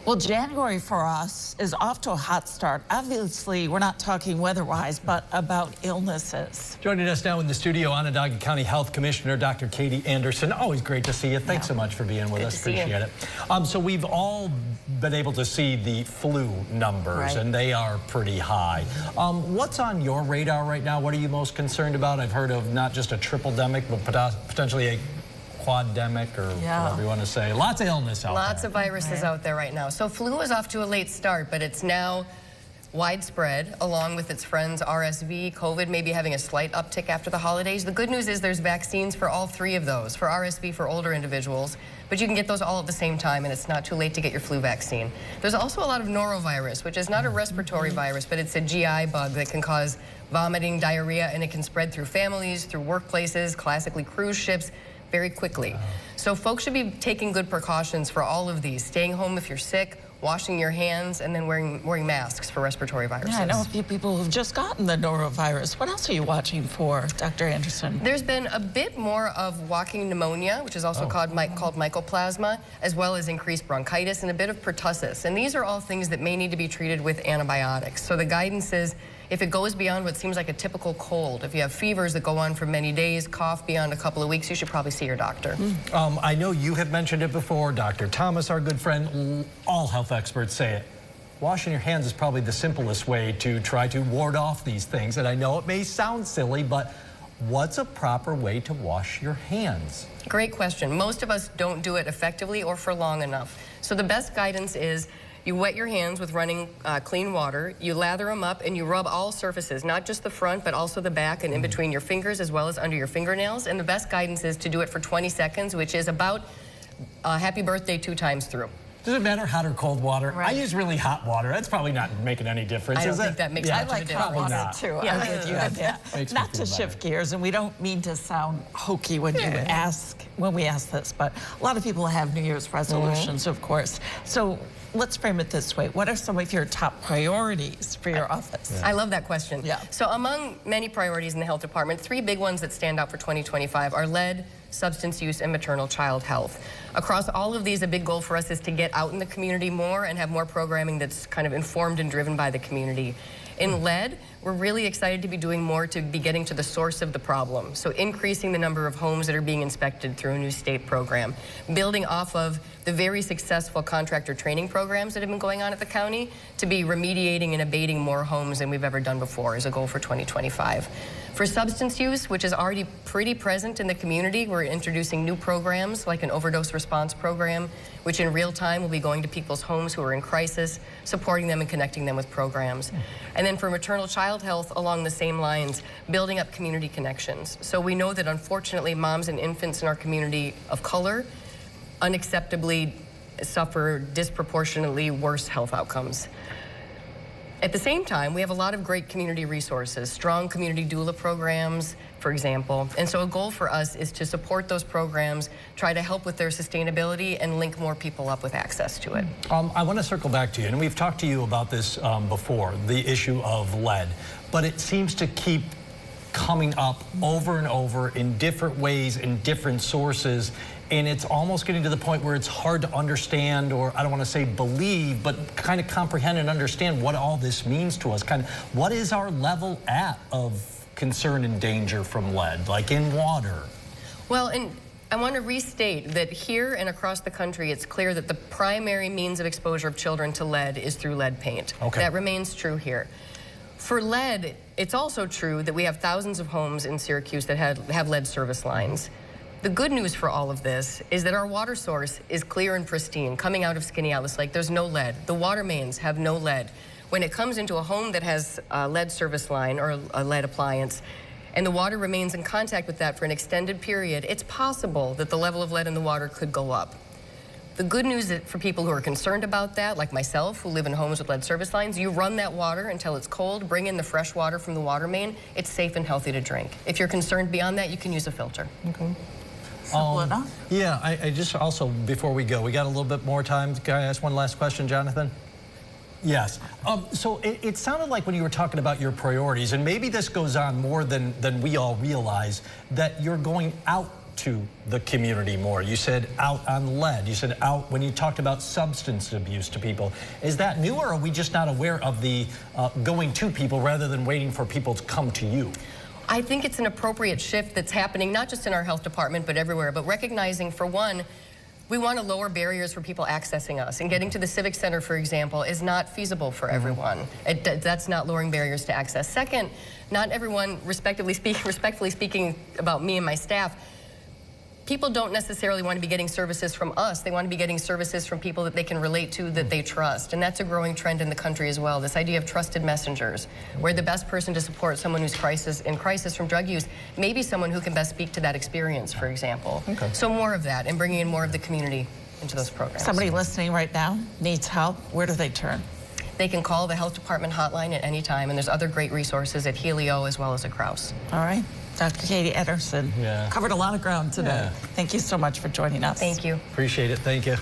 Well, January for us is off to a hot start. Obviously, we're not talking weather-wise, but about illnesses. Joining us now in the studio, Onondaga County Health Commissioner Dr. Katie Anderson. Always great to see you. Thanks so much for being with us. Appreciate it. So we've all been able to see the flu numbers, and they are pretty high. What's on your radar right now? What are you most concerned about? I've heard of not just a triple-demic, but potentially a quad-demic, or whatever you want to say. Lots of illness out there. Lots of viruses out there right now. So flu is off to a late start, but it's now widespread, along with its friends RSV, COVID maybe having a slight uptick after the holidays. The good news is there's vaccines for all three of those. For RSV for older individuals, but you can get those all at the same time, and it's not too late to get your flu vaccine. There's also a lot of norovirus, which is not a respiratory virus, but it's a GI bug that can cause vomiting, diarrhea, and it can spread through families, through workplaces, classically cruise ships, very quickly. So folks should be taking good precautions for all of these. Staying home if you're sick, washing your hands, and then wearing masks for respiratory viruses. Yeah, I know a few people who've just gotten the norovirus. What else are you watching for, Dr. Anderson? There's been a bit more of walking pneumonia, which is also called mycoplasma, as well as increased bronchitis and a bit of pertussis. And these are all things that may need to be treated with antibiotics. So the guidance is, if it goes beyond what seems like a typical cold, if you have fevers that go on for many days, cough beyond a couple of weeks, you should probably see your doctor. I know you have mentioned it before. Dr. Thomas, our good friend, all health experts say it. Washing your hands is probably the simplest way to try to ward off these things. And I know it may sound silly, but what's a proper way to wash your hands? Great question. Most of us don't do it effectively or for long enough. So the best guidance is you wet your hands with running clean water, you lather them up, and you rub all surfaces, not just the front, but also the back and in between your fingers as well as under your fingernails. And the best guidance is to do it for 20 seconds, which is about happy birthday 2 times through. Does it matter hot or cold water? I use really hot water. That's probably not making any difference, I don't think that makes much of a difference. I like hot water, too. Yeah. I'm with you on that. Not to shift gears, and we don't mean to sound hokey when we ask this, but a lot of people have New Year's resolutions, of course. So let's frame it this way. What are some of your top priorities for your office? I love that question. So among many priorities in the health department, 3 big ones that stand out for 2025 are lead, substance use, and maternal child health. Across all of these, a big goal for us is to get out in the community more and have more programming that's kind of informed and driven by the community. In lead, we're really excited to be doing more to be getting to the source of the problem. So increasing the number of homes that are being inspected through a new state program, building off of the very successful contractor training programs that have been going on at the county to be remediating and abating more homes than we've ever done before is a goal for 2025. For substance use, which is already pretty present in the community, we're introducing new programs like an overdose response program, which in real time will be going to people's homes who are in crisis, supporting them and connecting them with programs. And then for maternal child health, along the same lines, building up community connections. So we know that unfortunately moms and infants in our community of color unacceptably suffer disproportionately worse health outcomes. At the same time, we have a lot of great community resources, strong community doula programs, for example. And so a goal for us is to support those programs, try to help with their sustainability, and link more people up with access to it. I want to circle back to you, and we've talked to you about this before, the issue of lead, but it seems to keep coming up over and over in different ways, in different sources, and it's almost getting to the point where it's hard to understand, or I don't want to say believe, but kind of comprehend and understand what all this means to us. Kind of, what is our level of concern and danger from lead, like in water? Well, and I want to restate that here and across the country, it's clear that the primary means of exposure of children to lead is through lead paint. That remains true here. For lead, it's also true that we have thousands of homes in Syracuse that have lead service lines. The good news for all of this is that our water source is clear and pristine, coming out of Skaneateles Lake. There's no lead. The water mains have no lead. When it comes into a home that has a lead service line or a lead appliance, and the water remains in contact with that for an extended period, it's possible that the level of lead in the water could go up. The good news is for people who are concerned about that, like myself, who live in homes with lead service lines, you run that water until it's cold, bring in the fresh water from the water main, it's safe and healthy to drink. If you're concerned beyond that, you can use a filter. Simple enough. Yeah, I just also, before we go, we got a little bit more time. Can I ask one last question, Jonathan? Yes. So it sounded like when you were talking about your priorities, and maybe this goes on more than we all realize, that you're going out to the community more. You said out on lead. You said out when you talked about substance abuse to people. Is that new, or are we just not aware of the going to people rather than waiting for people to come to you? I think it's an appropriate shift that's happening, not just in our health department, but everywhere. But recognizing, for one, we want to lower barriers for people accessing us. And getting to the Civic Center, for example, is not feasible for everyone. That's not lowering barriers to access. Second, not everyone, respectfully speaking about me and my staff, people don't necessarily want to be getting services from us. They want to be getting services from people that they can relate to, that they trust. And that's a growing trend in the country as well, this idea of trusted messengers, where the best person to support someone who's in crisis from drug use may be someone who can best speak to that experience, for example. Okay. So more of that and bringing in more of the community into those programs. Somebody listening right now needs help. Where do they turn? They can call the health department hotline at any time, and there's other great resources at Helio as well as at Krause. All right. Dr. Katie Ederson covered a lot of ground today. Yeah. Thank you so much for joining us. Thank you. Appreciate it. Thank you.